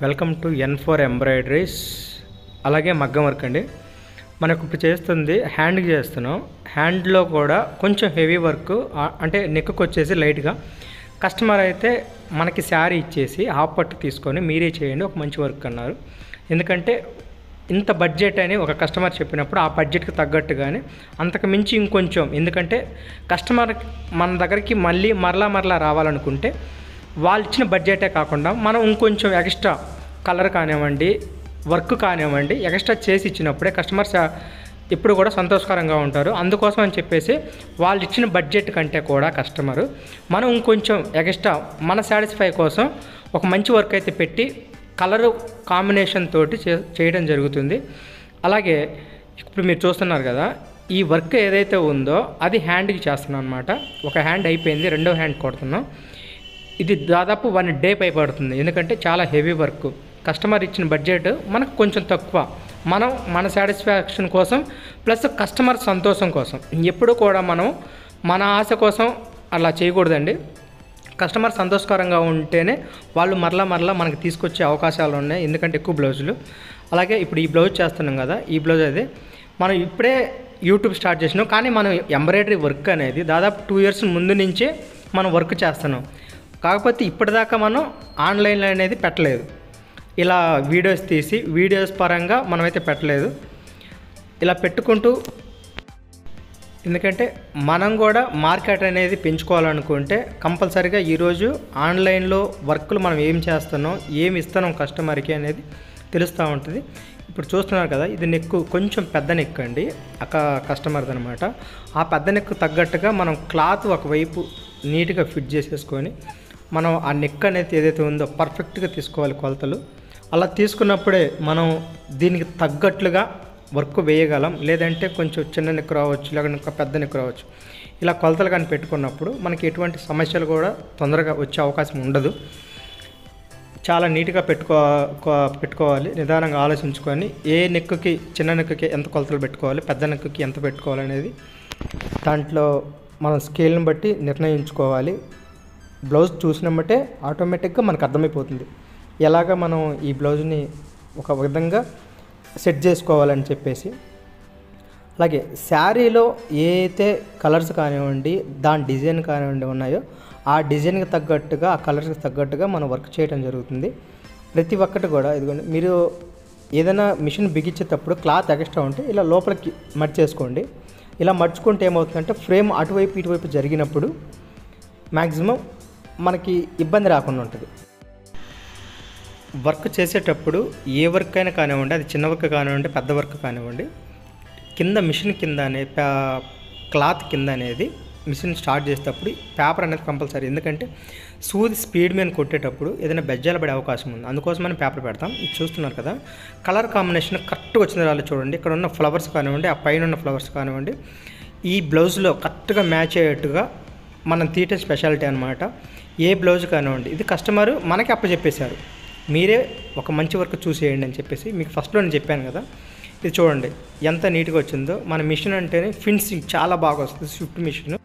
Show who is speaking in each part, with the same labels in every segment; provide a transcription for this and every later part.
Speaker 1: Welcome to N4 embroideries అలాగే మగ్గం work అండి. మనకు ఇప్పుడు చేస్తుంది హ్యాండ్కి చేస్తున్నాం. హ్యాండ్లో కూడా కొంచెం హెవీ వర్క్, అంటే నెక్కు వచ్చేసి లైట్గా. కస్టమర్ అయితే మనకి శారీ ఇచ్చేసి హాఫ్ పట్టు తీసుకొని మీరే చేయండి, ఒక మంచి వర్క్ అన్నారు. ఎందుకంటే ఇంత బడ్జెట్ అని ఒక కస్టమర్ చెప్పినప్పుడు ఆ బడ్జెట్కి తగ్గట్టుగానే అంతకు మించి ఇంకొంచెం, ఎందుకంటే కస్టమర్ మన దగ్గరికి మరలా రావాలనుకుంటే వాళ్ళు ఇచ్చిన బడ్జెటే కాకుండా మనం ఇంకొంచెం ఎక్స్ట్రా కలర్ కానివ్వండి, వర్క్ కానివ్వండి ఎక్స్ట్రా చేసి ఇచ్చినప్పుడే కస్టమర్స్ ఎప్పుడు కూడా సంతోషకరంగా ఉంటారు. అందుకోసం అని చెప్పేసి వాళ్ళు ఇచ్చిన బడ్జెట్ కంటే కూడా కస్టమరు మనం ఇంకొంచెం ఎక్స్ట్రా మన సాటిస్ఫై కోసం ఒక మంచి వర్క్ అయితే పెట్టి కలరు కాంబినేషన్ తోటి చేయడం జరుగుతుంది. అలాగే ఇప్పుడు మీరు చూస్తున్నారు కదా, ఈ వర్క్ ఏదైతే ఉందో అది హ్యాండ్కి చేస్తున్నాం అనమాట. ఒక హ్యాండ్ అయిపోయింది, రెండో హ్యాండ్ కొడుతున్నాం. ఇది దాదాపు 1 డే పడుతుంది, ఎందుకంటే చాలా హెవీ వర్క్. కస్టమర్ ఇచ్చిన బడ్జెట్ మనకు కొంచెం తక్కువ. మనం మన సాటిస్ఫాక్షన్ కోసం ప్లస్ కస్టమర్ సంతోషం కోసం ఎప్పుడు కూడా మనం మన ఆశ కోసం అలా చేయకూడదండి. కస్టమర్ సంతోషకరంగా ఉంటేనే వాళ్ళు మరలా మనకి తీసుకొచ్చే అవకాశాలు ఉన్నాయి, ఎందుకంటే ఎక్కువ బ్లౌజులు. అలాగే ఇప్పుడు ఈ బ్లౌజ్ చేస్తున్నాం కదా, ఈ బ్లౌజ్ అదే మనం ఇప్పుడే యూట్యూబ్ స్టార్ట్ చేసినాం, కానీ మనం ఎంబ్రాయిడరీ వర్క్ అనేది దాదాపు 2 years ముందు నుంచే మనం వర్క్ చేస్తున్నాం. కాకపోతే ఇప్పటిదాకా మనం ఆన్లైన్లో అనేది పెట్టలేదు, ఇలా వీడియోస్ తీసి వీడియోస్ పరంగా మనమైతే పెట్టలేదు. ఇలా పెట్టుకుంటూ, ఎందుకంటే మనం కూడా మార్కెట్ అనేది పెంచుకోవాలనుకుంటే కంపల్సరీగా ఈరోజు ఆన్లైన్లో వర్కులు మనం ఏం చేస్తున్నాం, ఏమి ఇస్తున్నాం కస్టమర్కి అనేది తెలుస్తూ ఉంటుంది. ఇప్పుడు చూస్తున్నారు కదా, ఇది నెక్కు కొంచెం పెద్ద నెక్ అండి, కస్టమర్ది అనమాట. ఆ పెద్ద నెక్కు తగ్గట్టుగా మనం క్లాత్ ఒకవైపు నీట్గా ఫిట్ చేసేసుకొని మనం ఆ నెక్ అనేది ఏదైతే ఉందో పర్ఫెక్ట్గా తీసుకోవాలి కొలతలు. అలా తీసుకున్నప్పుడే మనం దీనికి తగ్గట్లుగా వర్క్ వేయగలం. లేదంటే కొంచెం చిన్న నెక్ రావచ్చు, లేకపోతే పెద్ద నెక్ రావచ్చు. ఇలా కొలతలు కానీ పెట్టుకున్నప్పుడు మనకి ఎటువంటి సమస్యలు కూడా తొందరగా వచ్చే అవకాశం ఉండదు. చాలా నీట్గా పెట్టుకోవాలి, నిదానంగా ఆలోచించుకొని ఏ నెక్కి, చిన్న నెక్కి ఎంత కొలతలు పెట్టుకోవాలి, పెద్ద నెక్కి ఎంత పెట్టుకోవాలి అనేది దాంట్లో మనం స్కేల్ని బట్టి నిర్ణయించుకోవాలి. బ్లౌజ్ చూసినమ్మటే ఆటోమేటిక్గా మనకు అర్థమైపోతుంది ఎలాగ మనం ఈ బ్లౌజ్ని ఒక విధంగా సెట్ చేసుకోవాలని చెప్పేసి. అలాగే శారీలో ఏ అయితే కలర్స్ కానివ్వండి, దాని డిజైన్ కానివ్వండి ఉన్నాయో ఆ డిజైన్కి తగ్గట్టుగా, ఆ కలర్స్కి తగ్గట్టుగా మనం వర్క్ చేయడం జరుగుతుంది. ప్రతి ఒక్కటి కూడా ఇదిగోండి, మీరు ఏదైనా మిషన్ బిగించేటప్పుడు క్లాత్ ఎక్స్ట్రా ఉంటే ఇలా లోపలికి మర్చేసుకోండి. ఇలా మర్చుకుంటే ఏమవుతుందంటే ఫ్రేమ్ అటువైపు ఇటువైపు జరిగినప్పుడు మ్యాక్సిమం మనకి ఇబ్బంది రాకుండా ఉంటుంది. వర్క్ చేసేటప్పుడు ఏ వర్క్ అయినా కానివ్వండి, అది చిన్న వర్క్ కానివ్వండి, పెద్ద వర్క్ కానివ్వండి, కింద మిషన్ కింద క్లాత్ కింద అనేది మిషన్ స్టార్ట్ చేసేటప్పుడు పేపర్ అనేది కంపల్సరీ. ఎందుకంటే సూది స్పీడ్ మీద కొట్టేటప్పుడు ఏదైనా బెజ్జాలు పడే అవకాశం ఉంది, అందుకోసమని పేపర్ పెడతాం. ఇది చూస్తున్నారు కదా, కలర్ కాంబినేషన్ కరెక్ట్గా వచ్చింది రాలేదు చూడండి. ఇక్కడ ఉన్న ఫ్లవర్స్ కానివ్వండి, ఆ పైన ఉన్న ఫ్లవర్స్ కానివ్వండి, ఈ బ్లౌజ్లో కరెక్ట్గా మ్యాచ్ అయ్యేట్టుగా మనం తీయటం స్పెషాలిటీ అనమాట. ఏ బ్లౌజ్ కానివ్వండి, ఇది కస్టమరు మనకి అప్పచెప్పేశారు, మీరే ఒక మంచి వర్క్ చూసేయండి అని చెప్పేసి మీకు ఫస్ట్లో నేను చెప్పాను కదా. ఇది చూడండి ఎంత నీట్గా వచ్చిందో. మన మిషన్ అంటేనే ఫినిషింగ్ చాలా బాగా వస్తుంది, స్విఫ్ట్ మిషన్.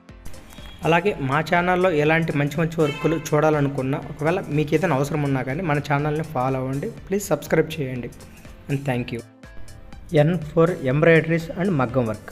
Speaker 1: అలాగే మా ఛానల్లో ఎలాంటి మంచి వర్కులు చూడాలనుకున్నా, ఒకవేళ మీకు ఏదైనా అవసరం ఉన్నా కానీ మన ఛానల్ని ఫాలో అవ్వండి, ప్లీజ్ సబ్స్క్రైబ్ చేయండి. And thank you. N4 embroideries and మగ్గం వర్క్.